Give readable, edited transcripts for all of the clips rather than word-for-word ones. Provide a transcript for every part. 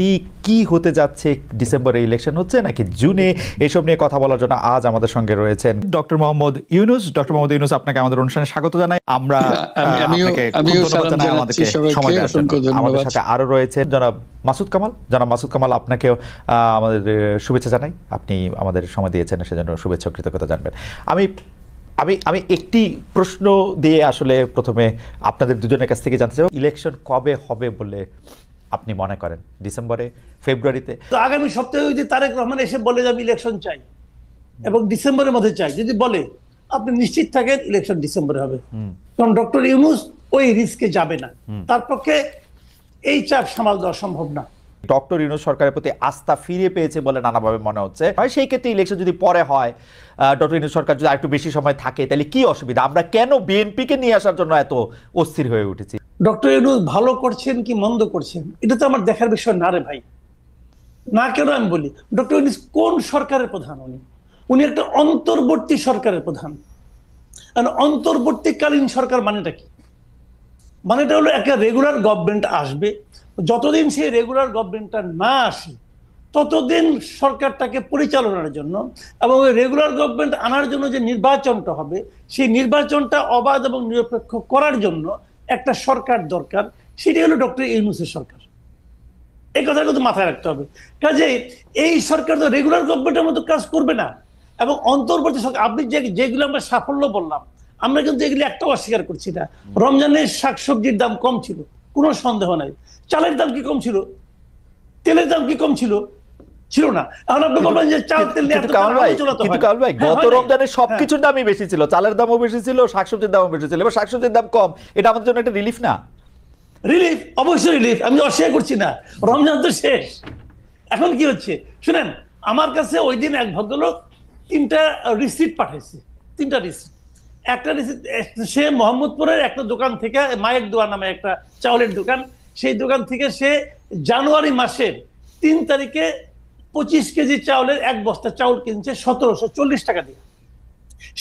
পরিস্থিতি কি হতে যাচ্ছে, ডিসেম্বরে ইলেকশন হচ্ছে নাকি জুনে, এসব নিয়ে কথা বলার জন্য আজ আমাদের সঙ্গে রয়েছেন ডক্টর মোহাম্মদ ইউনূস। ডক্টর মোহাম্মদ ইউনূস, আপনাকে আমাদের অনুষ্ঠানে স্বাগত জানাই। আমরা আপনাকে ধন্যবাদ জানাই আমাদেরকে সময় দেওয়ার জন্য। আমাদের সাথে আরো রয়েছেন জনাব মাসুদ কামাল। জনাব মাসুদ কামাল, আপনাকেও আমাদের শুভেচ্ছা জানাই। আপনি আমাদের সময় দিয়েছেন, সেজন্য শুভেচ্ছা ও কৃতজ্ঞতা জানবেন। আমি আমি আমি একটি প্রশ্ন দিয়ে আসলে প্রথমে আপনাদের দুজনের কাছ থেকে জানতে চাই, ইলেকশন কবে হবে বলে আপনি মনে করেন? ডিসেম্বরে, ফেব্রুয়ারিতে? তো আগামী সপ্তাহে যদি তারেক রহমান এসে বলে যে আমি ইলেকশন চাই এবং ডিসেম্বরের মধ্যে চাই, যদি বলে, আপনি নিশ্চিত থাকেন ইলেকশন ডিসেম্বরে হবে। কারণ ডক্টর ইউনূস ওই রিস্কে যাবে না, তার পক্ষে এই চাপ সামাল দেওয়া সম্ভব না। ডক্টর ইউনূস সরকারের প্রতি আস্থা ফিরে পেয়েছে বলে নানাভাবে মনে হচ্ছে। সেই ক্ষেত্রে ইলেকশন যদি পরে হয়, ডক্টর ইউনূস সরকার যদি আরেকটু বেশি সময় থাকে, তাহলে কি অসুবিধা? আমরা কেন বিএনপিকে নিয়ে আসার জন্য এত অস্থির হয়ে উঠেছি? ডক্টর ইউনূস ভালো করছেন কি মন্দ করছেন এটা তো আমার দেখার বিষয় না রে ভাই। না কেন আমি বলি, ডক্টর ইউনূস কোন সরকারের প্রধান? উনি একটা অন্তর্বর্তী সরকারের প্রধান। অন্তর্বর্তীকালীন সরকার মানেটা কি? মানেটা হলো একটা রেগুলার গভর্নমেন্ট আসবে, যতদিন সেই রেগুলার গভর্নমেন্টটা না আসে ততদিন সরকারটাকে পরিচালনার জন্য এবং ওই রেগুলার গভর্নমেন্ট আনার জন্য যে নির্বাচনটা হবে, সেই নির্বাচনটা অবাধ এবং নিরপেক্ষ করার জন্য একটা সরকার দরকার। সেটাই হলো ডক্টর ইউনূসের সরকার। এই কথাটা কিন্তু মাথায় রাখতে হবে। কাজেই এই সরকার তো রেগুলার গভর্নমেন্টের মতো কাজ করবে না। এবং অন্তর্বর্তী সরকার, আপনি যেগুলো আমরা সাফল্য বললাম, আমরা কিন্তু এগুলি একটাও অস্বীকার করছি না। রমজানের শাকসবজির দাম কম ছিল, কোনো সন্দেহ নাই। চালের দাম কি কম ছিল? তেলের দাম কি কম ছিল? ছিল না। এখন আপনি বলবেন যে চাল তেল নিয়ে গত রমজানে সবকিছুর দামই বেশি ছিল, চালের দামও বেশি ছিল, শাকসবজির দামও বেশি ছিল। এবার শাকসবজির দাম কম, এটা আমাদের জন্য একটা রিলিফ না? রিলিফ, অবশ্যই রিলিফ, আমি অস্বীকার করছি না। রমজান তো শেষ, এখন কি হচ্ছে শুনেন। আমার কাছে ওই দিন এক ভদ্রলোক 3টা রিসিট পাঠাইছে, 3টা রিসিট। একটা রিসিট সে মোহাম্মদপুরের একটা দোকান থেকে, মায়ের দোয়া নামে একটা চাউলের দোকান, সেই দোকান থেকে সে জানুয়ারি মাসের 3 তারিখে 25 কেজি চাউলের এক বস্তা চাউল কিনছে 1740 টাকা দিয়ে।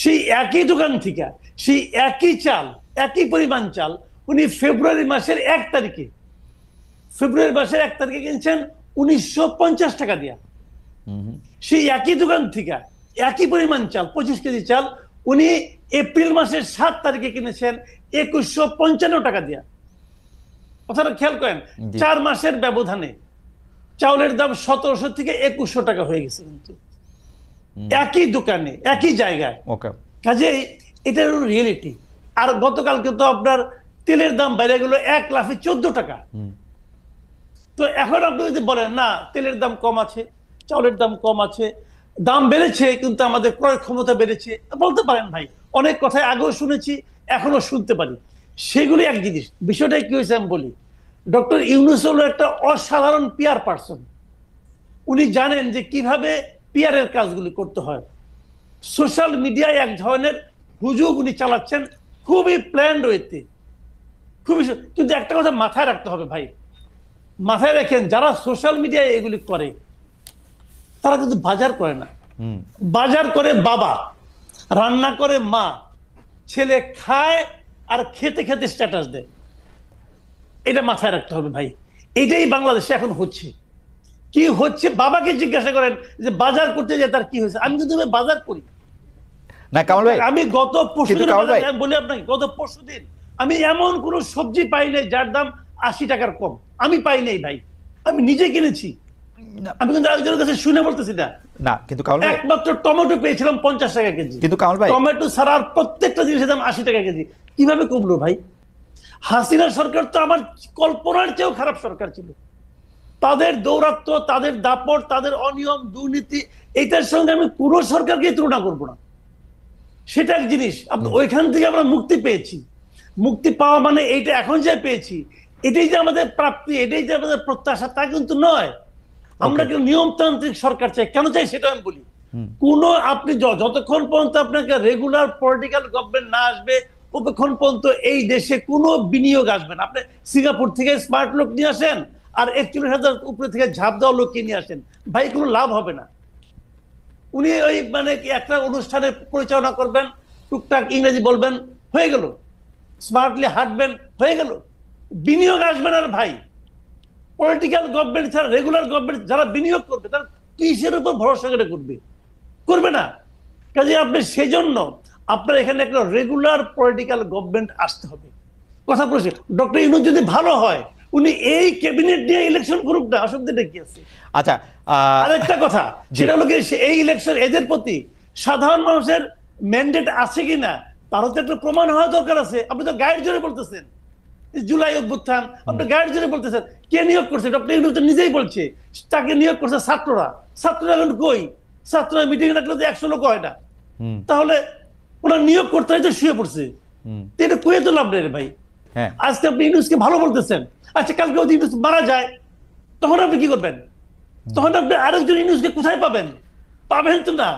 সেই একই দোকান থেকে সেই একই চাল, একই পরিমাণ চাল উনি ফেব্রুয়ারি মাসের 1 তারিখে কিনছেন 1950 টাকা দিয়ে। সেই একই দোকান থেকে একই পরিমাণ চাল, 25 কেজি চাল, উনি এপ্রিল মাসের 7 তারিখে কিনেছেন 2155 টাকা দিয়ে। কথাটা খেয়াল করেন, 4 মাসের ব্যবধানে চাউলের দাম 1700 থেকে 2100 টাকা হয়ে গেছে, কিন্তু একই দোকানে একই জায়গায়। কাজেই এটা হলো রিয়েলিটি। আর গতকালকে তো আপনার তেলের দাম বেড়ে গেল 1 লাফে 14 টাকা। তো এখন আপনি যদি বলেন না তেলের দাম কম আছে, চাউলের দাম কম আছে, দাম বেড়েছে কিন্তু আমাদের ক্রয় ক্ষমতা বেড়েছে, বলতে পারেন ভাই। অনেক কথাই আগেও শুনেছি, এখনো শুনতে পারি। সেগুলি এক জিনিস। বিষয়টা কি হয়েছে আমি বলি, ডক্টর ইউনূস হলো একটা অসাধারণ পিআর পার্সন। উনি জানেন যে কিভাবে পিআরের কাজগুলি করতে হয়। সোশ্যাল মিডিয়ায় এক ধরনের হুজুগ উনি চালাচ্ছেন, খুবই প্ল্যান্ড ওয়েতে, খুবই। কিন্তু একটা কথা মাথায় রাখতে হবে ভাই, মাথায় রাখেন, যারা সোশ্যাল মিডিয়ায় এগুলি করে তারা কিন্তু বাজার করে না। বাজার করে বাবা, রান্না করে মা, ছেলে খায় আর খেতে খেতে স্ট্যাটাস দেয়। এটা মাথায় রাখতে হবে ভাই। এটাই বাংলাদেশে এখন হচ্ছে। কি হচ্ছে বাবাকে জিজ্ঞাসা করেন যে বাজার করতে যে তার কি হয়েছে। আমি কিন্তু বাজার করি না কামাল ভাই, আমি গত পরশুদিন বলি আপনাকে, গত পরশুদিন আমি এমন কোন সবজি পাই নাই যার দাম 80 টাকার কম। আমি পাই নাই ভাই, আমি নিজে কিনেছি। আমি কিন্তু একজনের কাছে শুনে বলতেছি না। না কিন্তু কামাল ভাই, একমাত্র টমেটো পেয়েছিলাম 50 টাকা কেজি, কিন্তু কামাল ভাই টমেটো ছাড়া আর প্রত্যেকটা জিনিসের দাম 80 টাকা কেজি। কিভাবে কমলো ভাই? হাসিনা সরকার তো আমার কল্পনার চেয়েও খারাপ সরকার ছিল। তাদের দৌরাত্ম, তাদের দাপট, তাদের অনিয়ম, দুর্নীতি, এইটার সঙ্গে আমি পুরো সরকারকে তুলনা করবো না। সেটা এক জিনিস। ওইখান থেকে আমরা মুক্তি পেয়েছি। মুক্তি পাওয়া মানে এইটা এখন যে পেয়েছি এটাই যে আমাদের প্রাপ্তি, এটাই যে আমাদের প্রত্যাশা, তা কিন্তু নয়। আমরা কেউ নিয়মতান্ত্রিক সরকার চাই। কেন চাই সেটা আমি বলি। কোন আপনি যতক্ষণ পর্যন্ত আপনাকে রেগুলার পলিটিক্যাল গভর্নমেন্ট না আসবে, ততক্ষণ পর্যন্ত এই দেশে কোনো বিনিয়োগ আসবে না। আপনি সিঙ্গাপুর থেকে স্মার্ট লোক নিয়ে আসেন আর 41,000 উপরে থেকে ঝাঁপ দেওয়া লোককে নিয়ে আসেন, ভাই কোনো লাভ হবে না। উনি ওই মানে একটা অনুষ্ঠানে পরিচালনা করবেন, টুকটাক ইংরেজি বলবেন, হয়ে গেল। স্মার্টলি হাঁটবেন, হয়ে গেল। বিনিয়োগ আসবে না ভাই। পলিটিক্যাল গভর্নমেন্ট ছাড়া রেগুলার গভর্নমেন্ট যারা বিনিয়োগ করবে তারা কিসের উপর ভরসা করে করবে না। কাজে আপনি সেজন্য আপনার এখানে একটা রেগুলার পলিটিক্যাল গভর্নমেন্ট আসতে হবে। কথা বলছি, ডক্টর ইউনূস যদি ভালো হয় উনি এই ক্যাবিনেট নিয়ে ইলেকশন করুক না, অসুবিধাটা কি আছে? আচ্ছা, আরেকটা কথা, সেটা হলো এই ইলেকশন এদের প্রতি সাধারণ মানুষের ম্যান্ডেট আছে কিনা তারও তো একটা প্রমাণ হওয়া দরকার আছে। আপনি তো গাইড জোরে বলতেছেন জুলাই অভ্যুত্থান, আপনি গাইড জোরে বলতেছেন। কে নিয়োগ করছে? ডক্টর ইউনূস নিজেই বলছে তাকে নিয়োগ করছে ছাত্ররা। ছাত্ররা এখন কই? ছাত্ররা মিটিং রাখলে তো 100 লোক হয় না। তাহলে ওরা নিয়োগ করতে হয় তো শুয়ে পড়ছে, এটা কয়ে তো লাভ নেই ভাই। আজকে আপনি ইউনূসকে ভালো বলতেছেন, আচ্ছা কালকে যদি ইউনূস মারা যায় তখন আপনি কি করবেন? তখন আপনি আরেকজন ইউনূসকে কোথায় পাবেন? পাবেন তো না।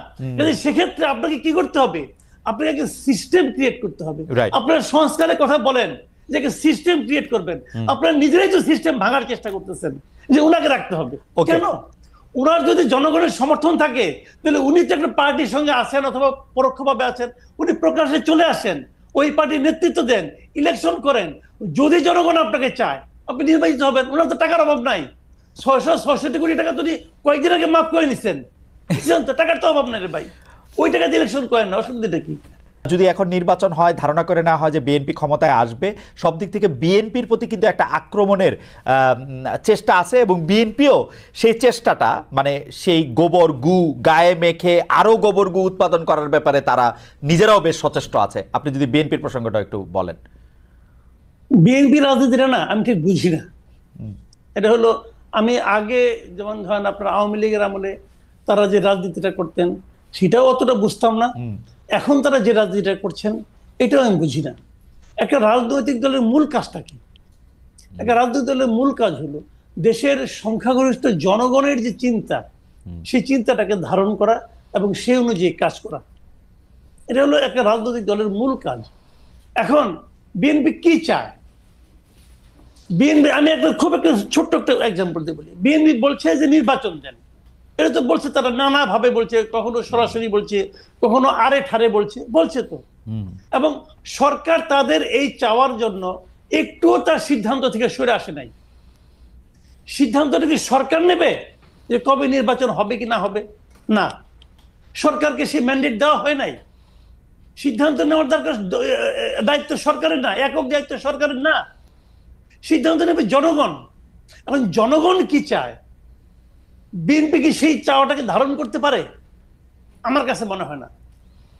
সেক্ষেত্রে আপনাকে কি করতে হবে? আপনাকে একটা সিস্টেম ক্রিয়েট করতে হবে। আপনার সংস্কারের কথা বলেন যে সিস্টেম ক্রিয়েট করবেন, আপনারা নিজেরাই তো সিস্টেম ভাঙার চেষ্টা করতেছেন যে উনাকে রাখতে হবে। কেন? উনার যদি জনগণের সমর্থন থাকে তাহলে উনি তো একটা পার্টির সঙ্গে আছেন অথবা পরোক্ষভাবে আছেন, উনি প্রকাশ্যে চলে আসেন, ওই পার্টির নেতৃত্ব দেন, ইলেকশন করেন। যদি জনগণ আপনাকে চায় আপনি নির্বাচিত হবেন। ওনার তো টাকার অভাব নাই। 666 কোটি টাকা তো কয়েকদিন আগে মাফ করে নিচ্ছেন, টাকার তো অভাব নাই রে ভাই। ওই টাকা দিয়ে ইলেকশন করেন না, অসুবিধাটা কি? যদি এখন নির্বাচন হয়, ধারণা করে না হয় যে বিএনপি ক্ষমতায় আসবে, সব দিক থেকে বিএনপির প্রতি কিন্তু একটা আক্রমণের চেষ্টা আছে এবং বিএনপিও সেই চেষ্টাটা মানে সেই গোবর গু গায়ে মেখে আরো গোবর গু উৎপাদন করার ব্যাপারে তারা নিজেরাও বেশ সচেষ্ট আছে। আপনি যদি বিএনপির প্রসঙ্গটা একটু বলেন। বিএনপি রাজনীতিটা না আমি ঠিক বুঝি না। এটা হলো আমি আগে যেমন ধরেন আপনার আওয়ামী লীগের আমলে তারা যে রাজনীতিটা করতেন সেটাও অতটা বুঝতাম না। এখন তারা যে রাজনীতিটা করছেন এটাও আমি বুঝি না। একটা রাজনৈতিক দলের মূল কাজটা কি? একটা রাজনৈতিক দলের মূল কাজ হলো দেশের সংখ্যাগরিষ্ঠ জনগণের যে চিন্তা, সেই চিন্তাটাকে ধারণ করা এবং সেই অনুযায়ী কাজ করা। এটা হলো একটা রাজনৈতিক দলের মূল কাজ। এখন বিএনপি কি চায়? বিএনপি, আমি খুব একটা ছোট্ট একটা এক্সাম্পল দিয়ে বলি। বিএনপি বলছে যে নির্বাচন দেন, এটা তো বলছে তারা নানা ভাবে বলছে, কখনো সরাসরি বলছে, কখনো আরে ঠারে বলছে তো। এবং সরকার তাদের এই চাওয়ার জন্য একটুও তার সিদ্ধান্ত থেকে সরে আসে নাই। সিদ্ধান্তটা কি সরকার নেবে যে কবে নির্বাচন হবে কি না হবে? না, সরকারকে সেই ম্যান্ডেট দেওয়া হয় নাই। সিদ্ধান্ত নেওয়ার দরকার দায়িত্ব সরকারের না, একক দায়িত্ব সরকারের না, সিদ্ধান্ত নেবে জনগণ। এখন জনগণ কি চায়, বিএনপি কি সেই চাওয়াটাকে ধারণ করতে পারে? আমার কাছে মনে হয় না।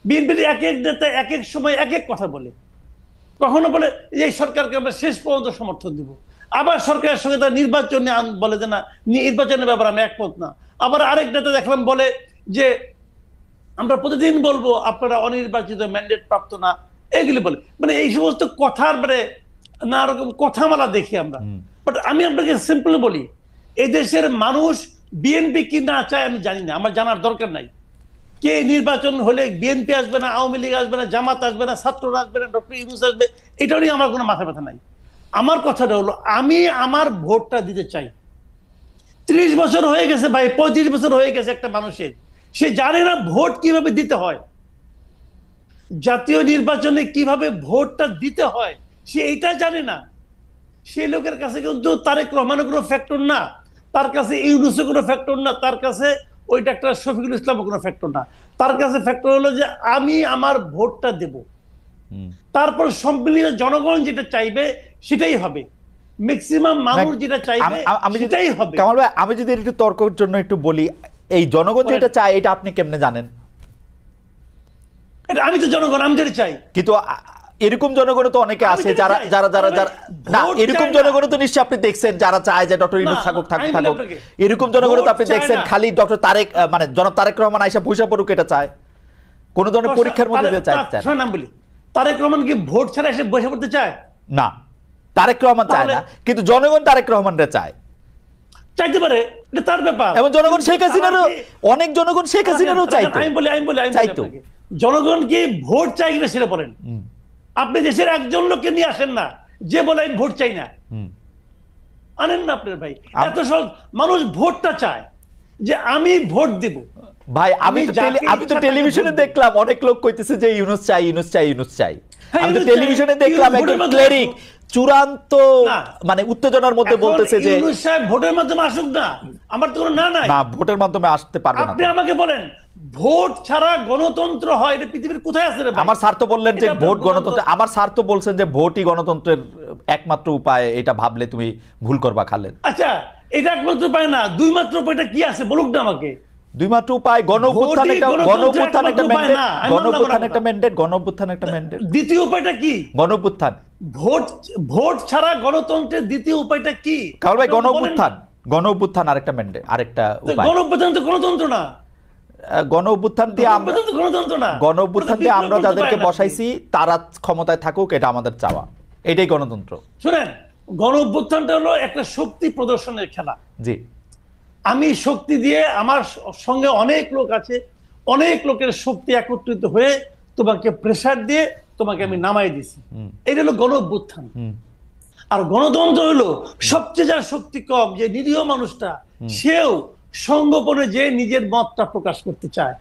বিএনপির এক এক নেতা এক এক সময় এক এক কথা বলে। কখনো বলে এই সরকারকে আমরা শেষ পর্যন্ত সমর্থন দিব, আবার সরকারের সঙ্গে তার নির্বাচন বলে যে না, নির্বাচনের ব্যাপারে আমি একমত না। আবার আরেক নেতা দেখলাম বলে যে আমরা প্রতিদিন বলবো আপনারা অনির্বাচিত ম্যান্ডেট প্রাপ্ত না, এগুলি বলে। মানে এই সমস্ত কথার মানে নানা রকম কথামালা দেখি আমরা। বাট আমি আপনাকে সিম্পলি বলি, এই দেশের মানুষ বিএনপি কি না চায় আমি জানি না, আমার জানার দরকার নাই। কে নির্বাচন হলে বিএনপি আসবে না, আওয়ামী লীগ আসবে না, জামাত আসবে না, ছাত্ররা আসবে না, ডক্টর ইউনূস আসবে, এটা নিয়ে আমার কোনো মাথা ব্যথা নাই। আমার কথাটা হলো আমি আমার ভোটটা দিতে চাই। 30 বছর হয়ে গেছে ভাই, 35 বছর হয়ে গেছে একটা মানুষের, সে জানে না ভোট কিভাবে দিতে হয়, জাতীয় নির্বাচনে কিভাবে ভোটটা দিতে হয় সে এইটা জানে না। সেই লোকের কাছে কিন্তু তারেক রহমানের কোনো ফ্যাক্টর না, তার কাছে ইউনূসের কোনো ফ্যাক্টর না, তার কাছে ওই ডাক্তার শফিকুল ইসলামের কোনো ফ্যাক্টর না। তার কাছে ফ্যাক্টর হলো যে আমি আমার ভোটটা দেব, তারপর সম্মিলিত জনগণ যেটা চাইবে সেটাই হবে, ম্যাক্সিমাম মানুষ যেটা চাইবে সেটাই হবে। কামাল ভাই, আমি যদি একটু তর্কের জন্য একটু বলি, এই জনগণ যেটা চায় এটা আপনি কেমনে জানেন? আমি তো জনগণ, আমি যেটা চাই। কিন্তু এরকম জনগণ তো অনেকে আছে যারা যারা যারা যারা না, এরকম জনগণ তো নিশ্চয়ই আপনি দেখছেন যারা চায় যে ডক্টর ইউনূস থাকুক। এরকম জনগণ তো আপনি দেখছেন খালি ডক্টর তারেক মানে জনাব তারেক রহমান আইসা পয়সা পড়ুক এটা চায়, কোন ধরনের পরীক্ষার মধ্যে দিয়ে চায়। নাম বলি, তারেক রহমান কি ভোট ছাড়া এসে বসে পড়তে চায়? না, তারেক রহমান চায় না, কিন্তু জনগণ তারেক রহমানরে চায়, চাইতে পারে, এটা তার ব্যাপার। এবং জনগণ শেখ হাসিনারও, অনেক জনগণ শেখ হাসিনারও চাইতো। আমি বলি চাইতো। জনগণ কি ভোট চাই কিনা সেটা বলেন। আপনি দেশের একজন লোককে নিয়ে আসেন না যে বলে আমি ভোট চাই না, আনেন না আপনার ভাই। এত সহজ, মানুষ ভোটটা চায় যে আমি ভোট দেব। ভাই আমি তো টেলিভিশনে দেখলাম অনেক লোক কইতেছে যে ইউনূস চাই, ইউনূস চাই, ইউনূস চাই। আমি তো টেলিভিশনে দেখলাম একজন ক্লেরিক চূড়ান্ত মানে উত্তেজনার মধ্যে বলতেছে যে ইউনূস সাহেব ভোটের মাধ্যমে আসুক না, আমার তো কোনো না নাই। না, ভোটের মাধ্যমে আসতে পারবে না। আপনি আমাকে বলেন ভোট ছাড়া গণতন্ত্র হয়, এটা পৃথিবীর কোথায় আছে রে ভাই? আমার স্যার তো বললেন যে ভোট গণতন্ত্র, আমার স্যার তো বলছেন যে ভোটই গণতন্ত্রের একমাত্র উপায়, এটা ভাবলে তুমি ভুল করবা খালেদ। আচ্ছা, এটা একমাত্র উপায় না, দুই মাত্র উপায়টা কি আছে বলুক না আমাকে। দুই মাত্র উপায়, গণ-অভ্যুত্থান একটা ম্যান্ডেট, গণ-অভ্যুত্থান একটা ম্যান্ডেট। দ্বিতীয় উপায়টা কি? গণ-অভ্যুত্থান। ভোট ছাড়া গণতন্ত্রের দ্বিতীয় উপায়টা কি? কারণ ভাই গণ-অভ্যুত্থান আরেকটা ম্যান্ডেট, আরেকটা উপায়। গণ-অভ্যুত্থান তো গণতন্ত্র না। গণ-অভ্যুত্থান দিয়ে আমরা যাদেরকে বসাইছি তারা ক্ষমতায় থাকুক, এটা আমাদের চাওয়া, এটাই গণতন্ত্র। শুনেন, গণ-অভ্যুত্থানটা হলো একটা শক্তি প্রদর্শনের খেলা। জি, আমি শক্তি দিয়ে, আমার সঙ্গে অনেক লোক আছে, অনেক লোকের শক্তি একত্রিত হয়ে তোমাকে প্রেসার দিয়ে তোমাকে আমি নামাই দিছি, এটা হলো গণ-অভ্যুত্থান। আর গণতন্ত্র হলো সবচেয়ে যার শক্তি কম, যে নিরীহ মানুষটা, সেও সংগোপনে যে নিজের মতটা প্রকাশ করতে চায়।